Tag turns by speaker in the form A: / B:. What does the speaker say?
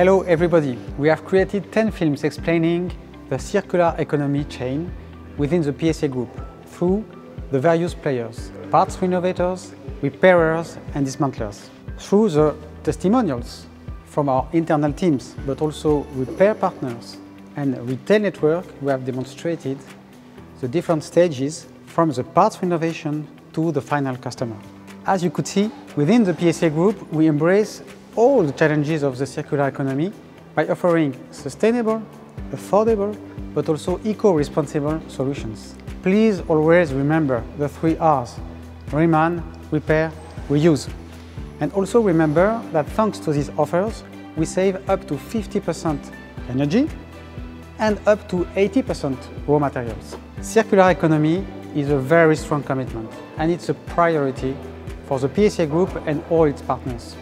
A: Hello everybody! We have created 10 films explaining the circular economy chain within the PSA Group through the various players, parts renovators, repairers and dismantlers. Through the testimonials from our internal teams, but also repair partners and retail network, we have demonstrated the different stages from the parts renovation to the final customer. As you could see, within the PSA Group, we embrace all the challenges of the circular economy by offering sustainable, affordable, but also eco-responsible solutions. Please always remember the 3 R's: REMAN, repair, reuse. And also remember that thanks to these offers, we save up to 50% energy and up to 80% raw materials. Circular economy is a very strong commitment, and it's a priority for the PSA Group and all its partners.